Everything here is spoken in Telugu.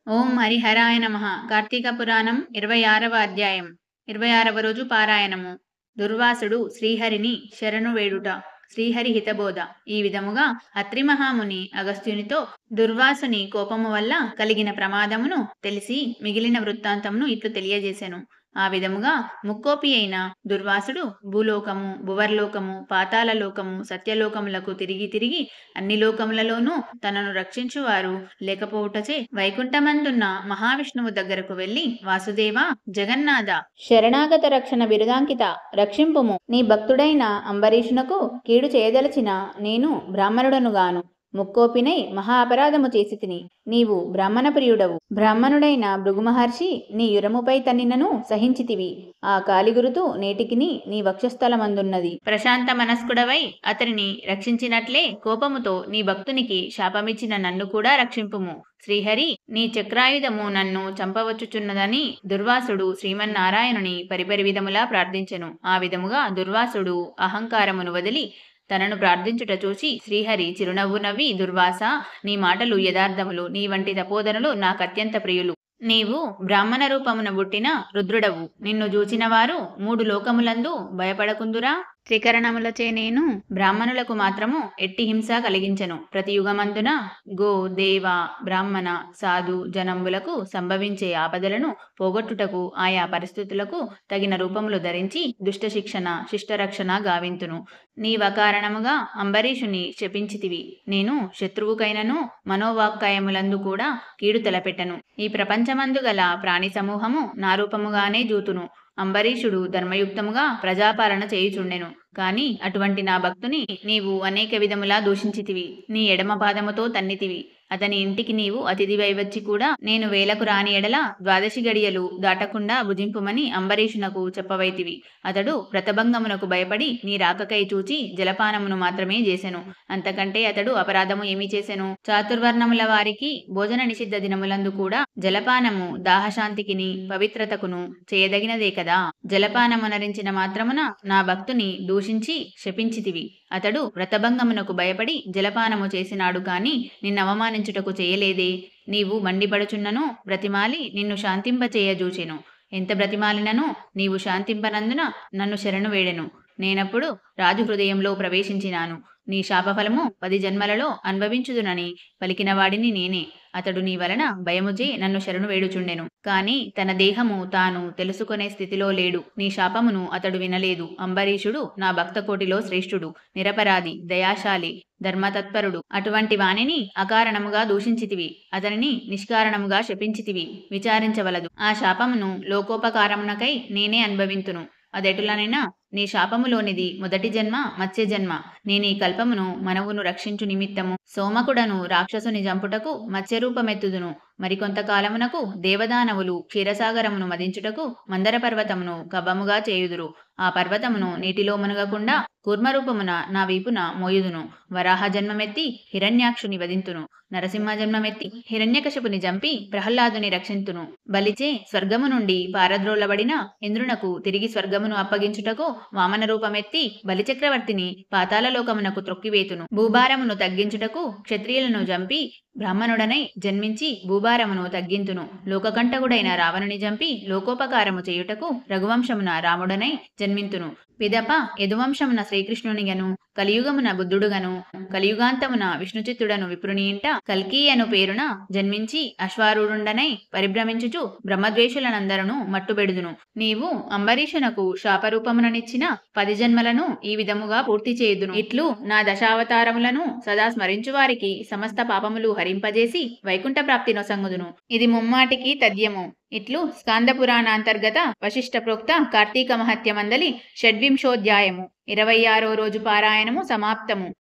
ఓం హరిహరాయ నమః. కార్తీక పురాణం 26వ అధ్యాయం 26వ రోజు పారాయణము. దుర్వాసుడు శ్రీహరిని శరణు వేడుట. శ్రీహరి హితబోధ. ఈ విధముగా అత్రి మహాముని అగస్త్యునితో దుర్వాసుని కోపము వల్ల కలిగిన ప్రమాదమును తెలిసి మిగిలిన వృత్తాంతమును ఇట్లు తెలియజేసెను. ఆ విధముగా ముక్కోపి అయిన దుర్వాసుడు భూలోకము, భువర్లోకము, పాతాళలోకము, సత్యలోకములకు తిరిగి తిరిగి అన్ని లోకములలోనూ తనను రక్షించువారు లేకపోవుటచే వైకుంఠమందున్న మహావిష్ణువు దగ్గరకు వెళ్లి, వాసుదేవ, జగన్నాథ, శరణాగత రక్షణ బిరుదాంకిత, రక్షింపుము. నీ భక్తుడైన అంబరీషునకు కీడు చేయదలచిన నేను బ్రాహ్మణుడనుగాను ముక్కోపినై మహా అపరాధము చేసి తిని. నీవు బ్రాహ్మణ ప్రియుడవు. బ్రాహ్మణుడైన భృగుమహర్షి నీ యురముపై తన్నినను సహించితివి. ఆ కాలిగురుతు నేటికిని నీ వక్షస్థలమందున్నది. ప్రశాంత మనస్కుడవై అతనిని రక్షించినట్లే కోపముతో నీ భక్తునికి శాపమిచ్చిన నన్ను కూడా రక్షింపుము. శ్రీహరి, నీ చక్రాయుధము నన్ను చంపవచ్చుచున్నదని దుర్వాసుడు శ్రీమన్నారాయణుని పరిపరి విధములా ప్రార్థించెను. ఆ విధముగా దుర్వాసుడు అహంకారమును వదిలి తనను ప్రార్థించుట చూసి శ్రీహరి చిరునవ్వు నవ్వి, దుర్వాస, నీ మాటలు యథార్థములు. నీ వంటి తపోధనులు నాకత్యంత ప్రియులు. నీవు బ్రాహ్మణ రూపమున పుట్టిన రుద్రుడవు. నిన్ను చూచిన వారు 3 లోకములందు భయపడకుందురా? త్రికరణములచే నేను బ్రాహ్మణులకు మాత్రము ఎట్టి హింస కలిగించెను. ప్రతి యుగమందున గో, దేవ, బ్రాహ్మణ, సాధు జనంబులకు సంభవించే ఆపదలను పోగొట్టుటకు ఆయా పరిస్థితులకు తగిన రూపములు ధరించి దుష్ట శిక్షణ, శిష్టరక్షణ గావింతును. నీవకారణముగా అంబరీషుని శపించితివి. నేను శత్రువుకైనను మనోవాక్కాయములందు కూడా కీడు తలపెట్టను. ఈ ప్రపంచమందు గల ప్రాణి సమూహము నా రూపముగానే జూతును. అంబరీషుడు ధర్మయుక్తముగా ప్రజాపాలన చేయుచుండెను. కాని అటువంటి నా భక్తుని నీవు అనేక విధములా దూషించితివి. నీ ఎడమ పాదముతో తన్నితివి. అతని ఇంటికి నీవు అతిథివై వచ్చి కూడా నేను వేలకు రాని ఎడల 12 గడియలు దాటకుండా భుజింపుమని అంబరీషునకు చెప్పవైతివి. అతడు వ్రతభంగమునకు భయపడి నీ రాకకై చూచి జలపానమును మాత్రమే చేసెను. అంతకంటే అతడు అపరాధము ఏమి చేసెను? చాతుర్వర్ణముల వారికి భోజన నిషిద్ధ దినములందు కూడా జలపానము దాహశాంతికిని పవిత్రతకును చేయదగినదే కదా. జలపానమునరించిన మాత్రమున నా భక్తుని దూషించి శపించితివి. అతడు వ్రతభంగమునకు భయపడి జలపానము చేసినాడు కాని నిన్నవమానించుటకు చేయలేదే. నీవు మండిపడుచున్నను బ్రతిమాలి నిన్ను శాంతింపచేయజూచెను. ఎంత బ్రతిమాలినను నీవు శాంతింపనందున నన్ను శరణు వేడెను. నేనప్పుడు రాజు హృదయంలో ప్రవేశించినాను. నీ శాపఫలము 10 జన్మలలో అనుభవించుదునని పలికిన వాడిని నేనే. అతడు నీ వలన భయముచే నన్ను శరణు వేడుచుండెను. కాని తన దేహము తాను తెలుసుకునే స్థితిలో లేడు. నీ శాపమును అతడు వినలేదు. అంబరీషుడు నా భక్త కోటిలో శ్రేష్ఠుడు, నిరపరాధి, దయాశాలి, ధర్మతత్పరుడు. అటువంటి వానిని అకారణముగా దూషించితివి. అతనిని నిష్కారణముగా శపించితివి. విచారించవలదు. ఆ శాపమును లోకోపకారమునకై నేనే అనుభవింతును. అదెటులనైనా నీ శాపములోనిది మొదటి జన్మ మత్స్య జన్మ. నేనీ కల్పమును మనవును రక్షించు నిమిత్తము సోమకుడను రాక్షసుని జంపుటకు మత్స్యరూపమెత్తుదును. మరికొంతకాలమునకు దేవదానవులు క్షీరసాగరమును మదించుటకు మందర పర్వతమును కవ్వముగా చేయుదురు. ఆ పర్వతమును నీటిలో మునగకుండా కూర్మరూపమున నా వీపున మోయుదును. వరాహ జన్మమెత్తి హిరణ్యాక్షుని వధింతును. నరసింహ జన్మమెత్తి హిరణ్యకశపుని జంపి ప్రహ్లాదుని రక్షింతును. బలిచే స్వర్గము నుండి పారద్రోలబడిన ఇంద్రునకు తిరిగి స్వర్గమును అప్పగించుటకు వామన రూపమెత్తి బలిచక్రవర్తిని పాతాళలోకమునకు త్రొక్కివేతును. భూభారమును తగ్గించుటకు క్షత్రియులను జంపి బ్రాహ్మణుడనై జన్మించి భూభారమును తగ్గింతును. లోకకంఠకుడైన రావణుని జంపి లోకోపకారము చేయుటకు రఘువంశమున రాముడనై జన్మింతును. పిదప యదువంశమున శ్రీకృష్ణునిగను, కలియుగమున బుద్ధుడుగను, కలియుగాంతమున విష్ణుచిత్తుడను విప్రుని ఇంట కల్కి అను పేరున జన్మించి అశ్వారూఢుండనై పరిభ్రమించుచు బ్రహ్మద్వేషులనందరను మట్టుబెడుదును. నీవు అంబరీషునకు శాపరూపముననిచ్చిన 10 జన్మలను ఈ విధముగా పూర్తి చేయుదును. ఇట్లు నా దశావతారములను సదా స్మరించువారికి సమస్త పాపములు హరింపజేసి వైకుంఠ ప్రాప్తి నొసంగుదును. ఇది ముమ్మాటికి తథ్యము. ఇట్లు స్కాంద పురాణాంతర్గత వశిష్ఠ ప్రోక్త కార్తీక మహత్యమందలి 26వ రోజు పారాయణము సమాప్తము.